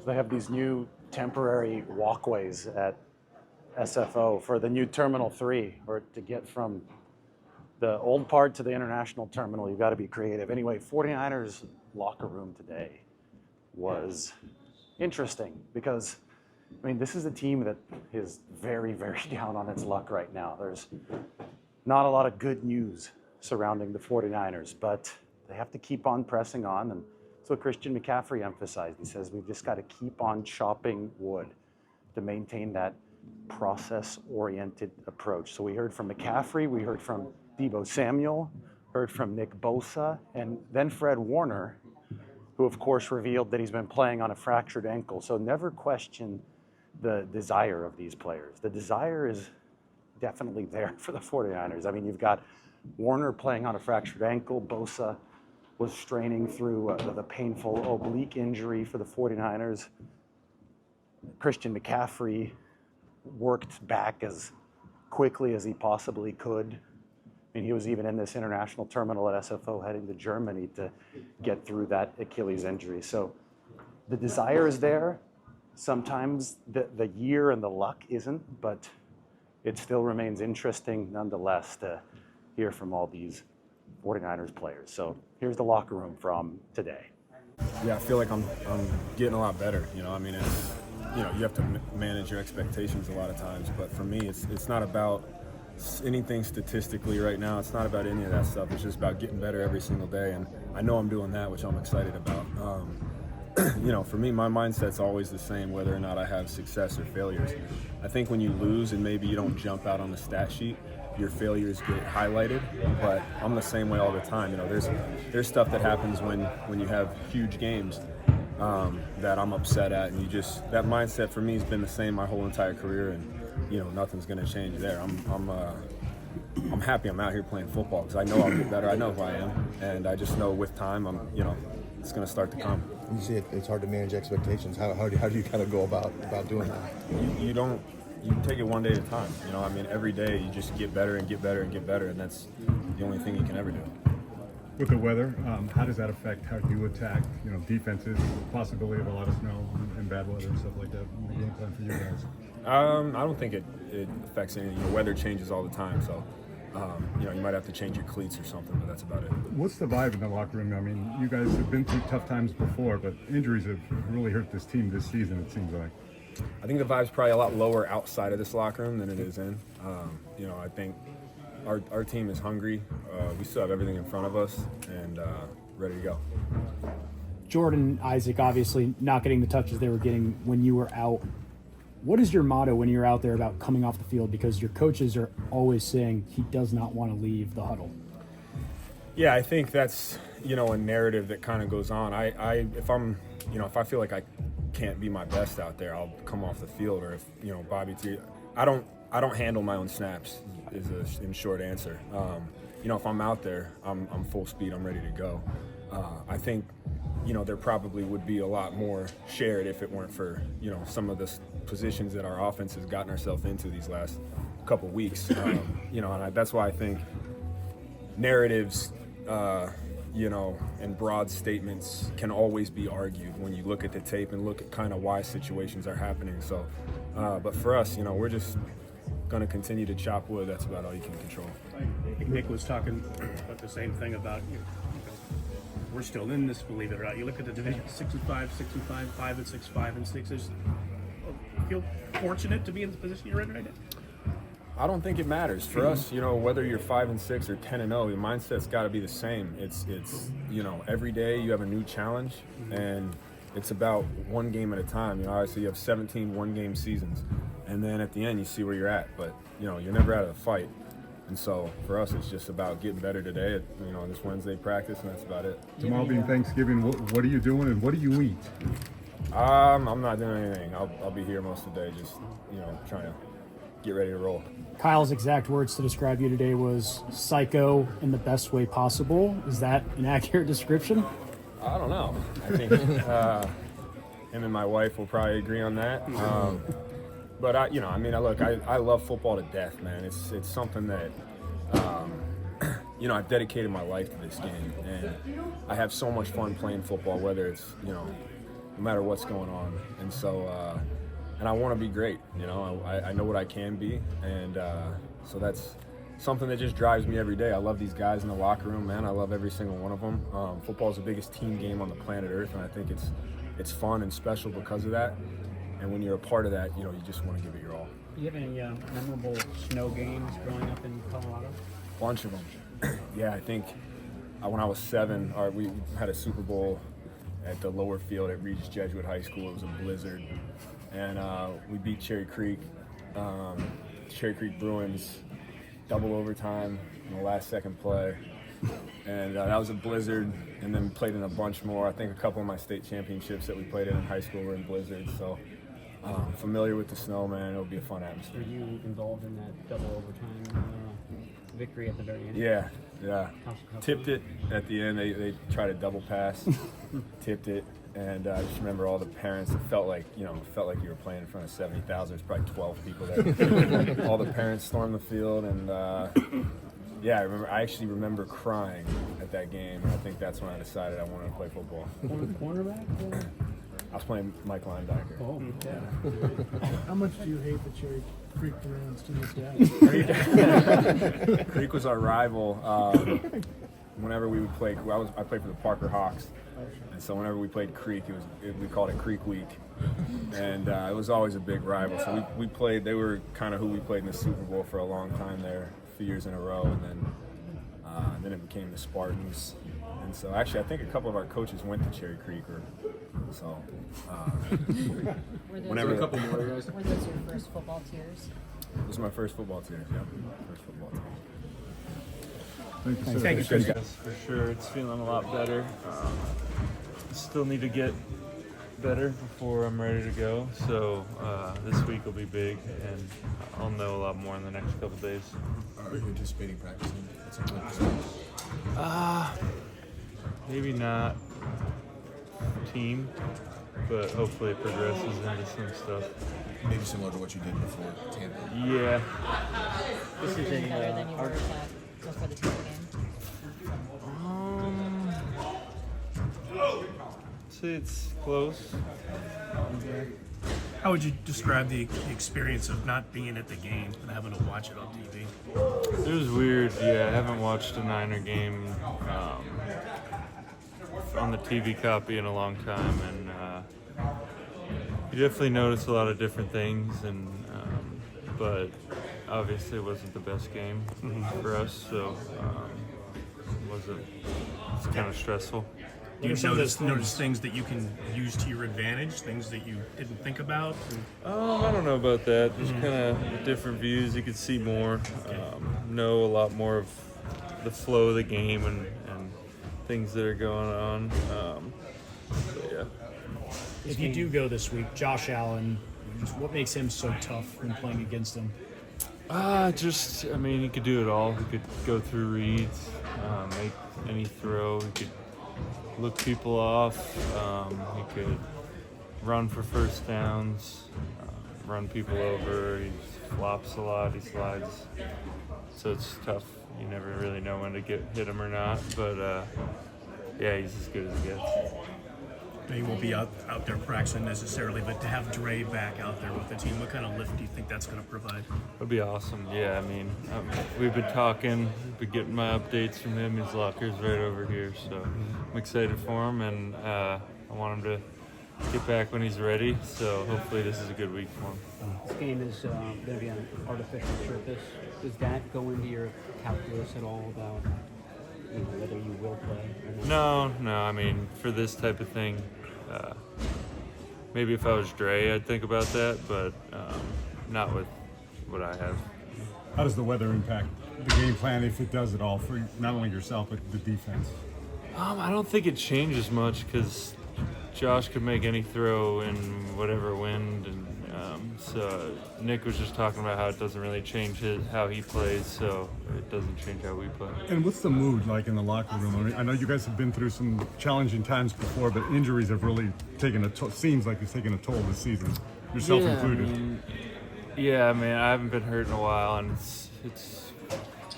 They have these new temporary walkways at SFO for the new Terminal 3, or to get from the old part to the international terminal, you've got to be creative. Anyway, 49ers locker room today was interesting because, I mean, this is a team that is very, very down on its luck right now. There's not a lot of good news surrounding the 49ers, but they have to keep on pressing on. And that's what Christian McCaffrey emphasized. He says, we've just got to keep on chopping wood to maintain that process-oriented approach. So we heard from McCaffrey, we heard from Deebo Samuel, heard from Nick Bosa, and then Fred Warner, who of course revealed that he's been playing on a fractured ankle. So never question the desire of these players. The desire is definitely there for the 49ers. I mean, you've got Warner playing on a fractured ankle. Bosa was straining through the painful oblique injury for the 49ers. Christian McCaffrey worked back as quickly as he possibly could. I mean, he was even in this international terminal at SFO heading to Germany to get through that Achilles injury. So the desire is there. Sometimes the year and the luck isn't, but it still remains interesting nonetheless to hear from all these 49ers players. So here's the locker room from today. Yeah, I feel like I'm getting a lot better. You know, I mean, it's, you know, you have to manage your expectations a lot of times. But for me, it's not about anything statistically right now. It's not about any of that stuff. It's just about getting better every single day. And I know I'm doing that, which I'm excited about. You know, for me, my mindset's always the same, whether or not I have success or failures. I think when you lose and maybe you don't jump out on the stat sheet, your failures get highlighted, but I'm the same way all the time. You know, there's stuff that happens when you have huge games that I'm upset at, and that mindset for me has been the same my whole entire career, and you know, nothing's going to change there. I'm happy I'm out here playing football because I know I'll get better. I know who I am, and I just know with time, it's going to start to come. You see, it's hard to manage expectations. How do you kind of go about doing that? You take it one day at a time. You know, I mean, every day you just get better and get better and get better, and that's the only thing you can ever do. With the weather, how does that affect how you attack, you know, defenses, possibility of a lot of snow and bad weather and stuff like that? Game plan for you guys? I don't think it affects anything. You know, weather changes all the time, so you know, you might have to change your cleats or something, but that's about it. What's the vibe in the locker room? I mean, you guys have been through tough times before, but injuries have really hurt this team this season, it seems like. I think the vibe's probably a lot lower outside of this locker room than it is in. You know, I think our team is hungry. We still have everything in front of us and ready to go. Jordan, Isaac, obviously not getting the touches they were getting when you were out. What is your motto when you're out there about coming off the field? Because your coaches are always saying he does not want to leave the huddle. Yeah, I think that's, you know, a narrative that kind of goes on. If I feel like I can't be my best out there, I'll come off the field. Or if, you know, Bobby T, I don't handle my own snaps is in short answer. You know, if I'm out there, I'm full speed, I'm ready to go. I think, you know, there probably would be a lot more shared if it weren't for, you know, some of the positions that our offense has gotten ourselves into these last couple weeks. You know, and that's why I think narratives, you know, and broad statements can always be argued when you look at the tape and look at kind of why situations are happening. So, but for us, you know, we're just going to continue to chop wood. That's about all you can control. I think Nick was talking about the same thing about, you know, we're still in this, believe it or not. You look at the division, 6-5, 6-5, 5-6, 5-6. Feel fortunate to be in the position you're in right now? I don't think it matters for us. You know, whether you're 5-6 or 10-0, your mindset's got to be the same. It's you know, every day you have a new challenge, and it's about one game at a time. You know, obviously you have 17 one-game seasons, and then at the end you see where you're at. But you know, you're never out of the fight. And so for us, it's just about getting better today. You know, this Wednesday practice, and that's about it. Tomorrow being Thanksgiving, what are you doing and what do you eat? I'm not doing anything. I'll be here most of the day, just, you know, trying to get ready to roll. Kyle's exact words to describe you today was psycho in the best way possible. Is that an accurate description? I don't know. I think him and my wife will probably agree on that. But I love football to death, man. It's something that, you know, I've dedicated my life to this game, and I have so much fun playing football. Whether it's, you know, no matter what's going on. And so, and I want to be great. You know, I know what I can be, and so that's something that just drives me every day. I love these guys in the locker room, man. I love every single one of them. Football is the biggest team game on the planet Earth, and I think it's fun and special because of that. And when you're a part of that, you know, you just want to give it your all. Do you have any memorable snow games growing up in Colorado? Bunch of them. Yeah, I think when I was 7, we had a Super Bowl at the lower field at Regis Jesuit High School. It was a blizzard, and we beat Cherry Creek Bruins, double overtime in the last second play, and that was a blizzard. And then we played in a bunch more. I think a couple of my state championships that we played in high school were in blizzards. So familiar with the snow, man. It'll be a fun atmosphere. Were you involved in that double overtime victory at the very end? Yeah. How Tipped it at the end. They tried a double pass, tipped it, and I just remember all the parents. It felt like you were playing in front of 70,000. There's probably 12 people there. All the parents stormed the field, and yeah, I actually remember crying at that game, and I think that's when I decided I wanted to play football. Cornerback? I was playing Mike linebacker. Oh, yeah. How much do you hate the Cherry Creek Bruins to this day? Creek was our rival. Whenever we would play, I played for the Parker Hawks, and so whenever we played Creek, we called it Creek Week, and it was always a big rival. So we played. They were kind of who we played in the Super Bowl for a long time there, a few years in a row, and then it became the Spartans. And so actually, I think a couple of our coaches went to Cherry Creek, whenever Were those your first football tears? It was my first football tears. Yeah, first football tears. Thank you, sir. Yes, for sure. It's feeling a lot better. Still need to get better before I'm ready to go. So this week will be big, and I'll know a lot more in the next couple days. Are you anticipating practicing at some point? Maybe not team, but hopefully it progresses into some stuff. Maybe similar to what you did before Tampa. Yeah. This is better than you were before the Tampa game. Say it's close. How would you describe the experience of not being at the game and having to watch it on TV? It was weird. Yeah, I haven't watched a Niner game on the TV copy in a long time, and you definitely notice a lot of different things, and but obviously it wasn't the best game for us, so it's kind of stressful. Do you notice things that you can use to your advantage, things that you didn't think about? I don't know about that. There's kind of different views. You could see more, know a lot more of the flow of the game and things that are going on. But yeah. If you do go this week, Josh Allen, just what makes him so tough when playing against him? He could do it all. He could go through reads, make any throw. He could look people off. He could run for first downs, run people over. He flops a lot. He slides. So it's tough. You never really know when to hit him or not. But yeah, he's as good as it gets. He won't be out there practicing necessarily, but to have Dre back out there with the team, what kind of lift do you think that's going to provide? It'll be awesome. Yeah, we've been talking, been getting my updates from him. His locker's right over here, so I'm excited for him, and I want him to get back when he's ready. So hopefully this is a good week for him. This game is going to be on an artificial surface. Does that go into your calculus at all about whether you will play or not? No. For this type of thing, maybe if I was Dre, I'd think about that, but not with what I have. How does the weather impact the game plan, if it does at all, for not only yourself but the defense? I don't think it changes much because Josh could make any throw in whatever wind, and so Nick was just talking about how it doesn't really change how he plays, so it doesn't change how we play. And what's the mood like in the locker room? I know you guys have been through some challenging times before, but injuries have really taken a toll. Seems like it's taken a toll this season, yourself included. I haven't been hurt in a while, and it's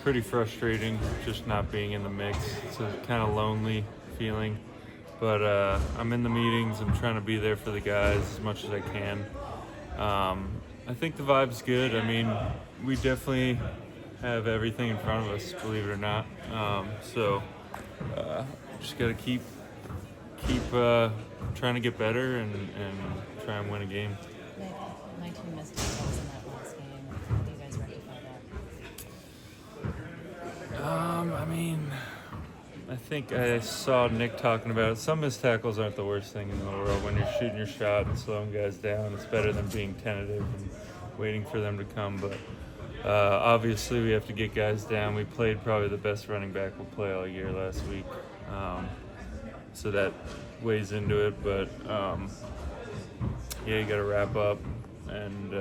pretty frustrating just not being in the mix. It's a kind of lonely feeling. but I'm in the meetings. I'm trying to be there for the guys as much as I can. I think the vibe's good. I mean, we definitely have everything in front of us, believe it or not. So just got to keep trying to get better and try and win a game. My team missed tackles in that last game. How do you guys rectify that? I mean, I think I saw Nick talking about it. Some missed tackles aren't the worst thing in the world. When you're shooting your shot and slowing guys down, it's better than being tentative and waiting for them to come. But obviously, we have to get guys down. We played probably the best running back we'll play all year last week. So that weighs into it. But, yeah, you got to wrap up and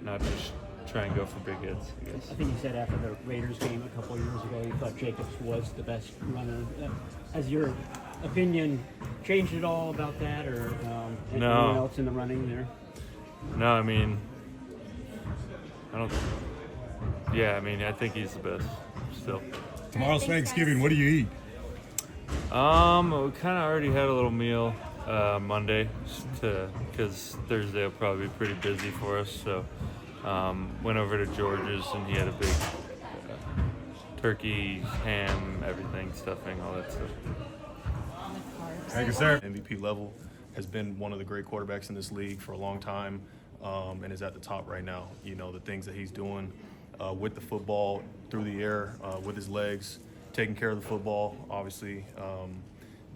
not just try and go for big hits, I guess. I think you said after the Raiders game a couple of years ago, you thought Jacobs was the best runner. Has your opinion changed at all about that, or anyone else in the running there? No, I mean, I don't. Yeah, I mean, I think he's the best still. Tomorrow's Thanksgiving. What do you eat? We kind of already had a little meal Monday, because Thursday will probably be pretty busy for us. So went over to George's and he had a big turkey, ham, everything, stuffing, all that stuff. Thank you, sir. MVP level, has been one of the great quarterbacks in this league for a long time, and is at the top right now. You know, the things that he's doing with the football, through the air, with his legs, taking care of the football, obviously,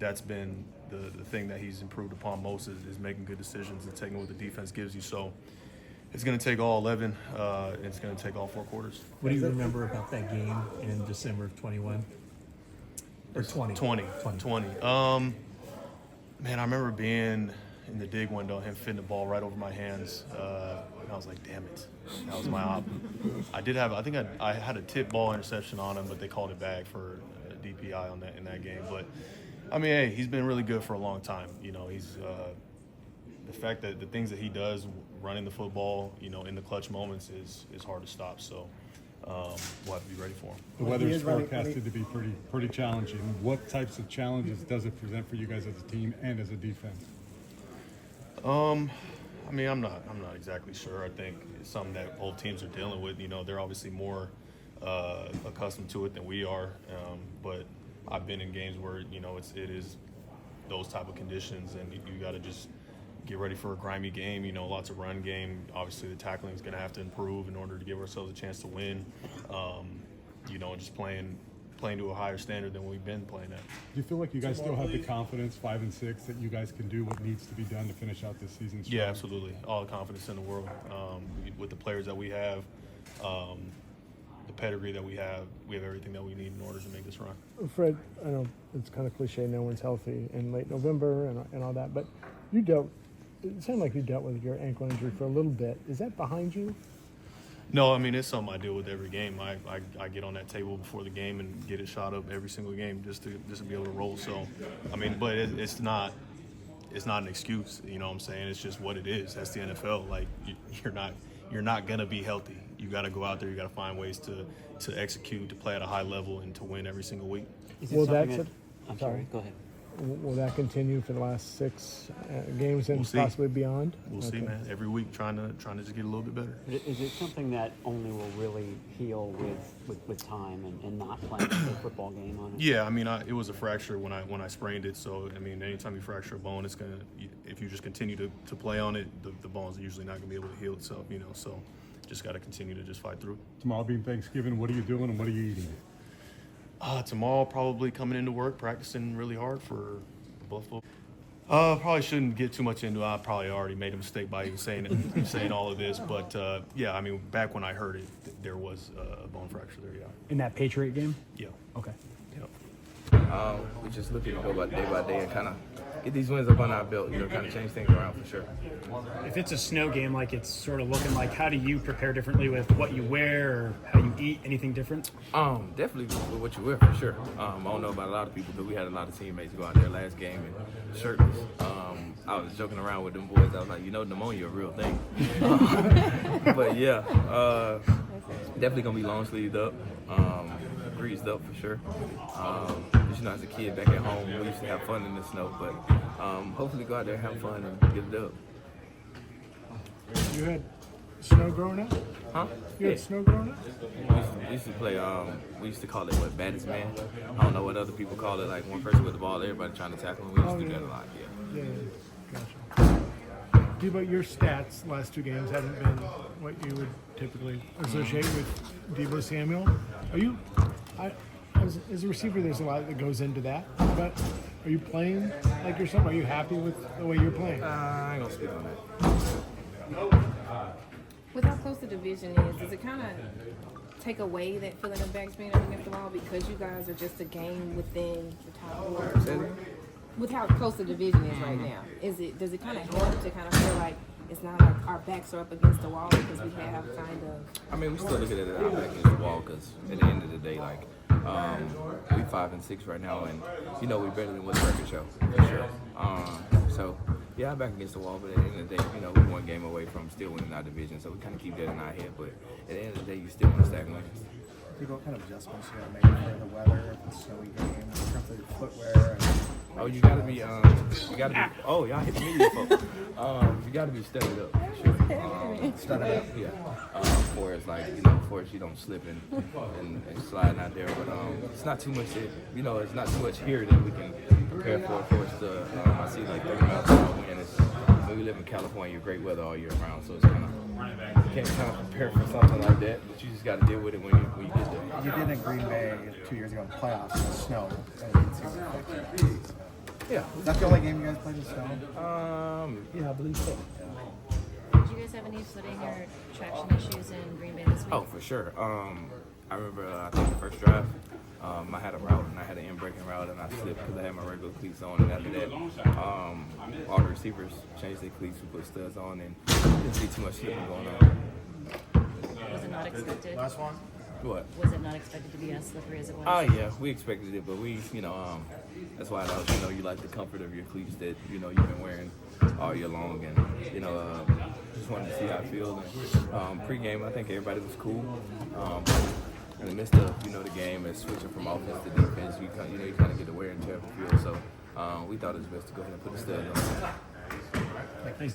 that's been the thing that he's improved upon most is making good decisions and taking what the defense gives you. So it's going to take all 11. It's going to take all 4 quarters. What do you remember about that game in December of 21? Or 20? 20. Man, I remember being in the dig window, him fitting the ball right over my hands. And I was like, damn it. That was my op. I think I had a tip ball interception on him, but they called it back for a DPI in that game. But, I mean, hey, he's been really good for a long time. You know, he's the fact that the things that he does running the football, you know, in the clutch moments is hard to stop. So we'll have to be ready for him. The weather is forecasted to be pretty challenging. What types of challenges does it present for you guys as a team and as a defense? I mean, I'm not exactly sure. I think it's something that both teams are dealing with. You know, they're obviously more accustomed to it than we are. But I've been in games where, you know, it is those type of conditions, and you got to just get ready for a grimy game. You know, lots of run game. Obviously, the tackling is going to have to improve in order to give ourselves a chance to win. You know, and just playing to a higher standard than we've been playing at. Do you feel like you guys still have the confidence, 5 and 6, that you guys can do what needs to be done to finish out this season strong? Yeah, absolutely. All the confidence in the world. With the players that we have, the pedigree that we have everything that we need in order to make this run. Fred, I know it's kind of cliche, no one's healthy in late November and all that, but it sounded like you dealt with your ankle injury for a little bit. Is that behind you? No, I mean, it's something I deal with every game. I get on that table before the game and get it shot up every single game just to be able to roll. So, I mean, but it's not an excuse. You know what I'm saying? It's just what it is. That's the NFL. Like, you're not gonna be healthy. You got to go out there. You got to find ways to execute, to play at a high level, and to win every single week. I'm sorry. Go ahead. Will that continue for the last 6 games and We'll possibly beyond? We'll see, man. Every week, trying to just get a little bit better. Is it something that only will really heal with time and not playing a football game on it? Yeah, I mean, it was a fracture when I sprained it. So, I mean, anytime you fracture a bone, if you just continue to play on it, the bone's usually not gonna be able to heal itself. You know, so just got to continue to just fight through. Tomorrow being Thanksgiving, what are you doing and what are you eating? Tomorrow, probably coming into work, practicing really hard for Buffalo. Probably shouldn't get too much into it. I probably already made a mistake by even saying all of this. But, yeah, I mean, back when I heard it, there was a bone fracture there, yeah. In that Patriot game? Yeah. Okay. Yep. We just looking to go by day and kind of get these wins up on our belt, you know, kind of change things around for sure. If it's a snow game like it's sort of looking like, how do you prepare differently with what you wear or how you eat? Anything different? Definitely with what you wear for sure. I don't know about a lot of people, but we had a lot of teammates go out there last game and shirtless. I was joking around with them boys. I was like, you know, pneumonia a real thing. But yeah, definitely gonna be long sleeved up. freezed up for sure. But, you know, as a kid back at home, we used to have fun in the snow. But hopefully go out there, have fun, and get it up. You had snow growing up? Huh? You had snow growing up? We used to play, we used to call it, what, baddest man? I don't know what other people call it, like one person with the ball, everybody trying to tackle him. We used to do that a lot, yeah. Yeah, gotcha. Deebo, your stats last two games haven't been what you would typically associate with Deebo Samuel. Are you, as a receiver, there's a lot that goes into that, but are you playing like yourself? Are you happy with the way you're playing? I ain't gonna speak on that. With how close the division is, does it kind of take away that feeling of backs being up against the wall because you guys are just a game within the top four? With how close the division is right now, does it kind of help to kind of feel like it's not like our backs are up against the wall because we have kind of? I mean, we still look at it our back against the wall because at the end of the day, like we 5-6 right now, and you know we're better than what the record show for sure. So yeah, I'm back against the wall, but at the end of the day, you know, we're one game away from still winning our division, so we kind of keep that in our head. But at the end of the day, you still want to stack wins. What kind of adjustments you gotta make for the weather, if it's a snowy game, in terms of your footwear? Oh, you gotta be, oh, y'all hit the media folks. You gotta be studied up, sure. Studied up, yeah. For it's like, you know, for you don't slip and sliding out there. But it's not too much, you know, it's not too much here that we can prepare for. Of course, I see like 30 miles an hour wind. When we live in California, great weather all year round, so it's kind of, you can't kind of prepare for something like that, but you just gotta deal with it when you get there. You did in Green Bay 2 years ago in playoffs in the snow. Yeah. Is that the only game you guys played in snow? Yeah, I believe so. Did you guys have any footing or traction issues in Green Bay this week? Oh, for sure. I remember, I think the first drive, I had a route and I had an in-breaking route and I slipped because I had my regular cleats on, and after that, all the receivers changed their cleats, we put studs on, and didn't see too much slipping going on. Was it not expected? Last one? What? Was it not expected to be as slippery as it was? Oh yeah, we expected it, but we, you know, that's why you know, you like the comfort of your cleats that you know you've been wearing all year long, and you know, just wanted to see how I feel. And pre-game, I think everybody was cool. In the midst of the game and switching from offense to defense, you kind of get the wear and tear of the field. So we thought it was best to go ahead and put the stud on. Thanks.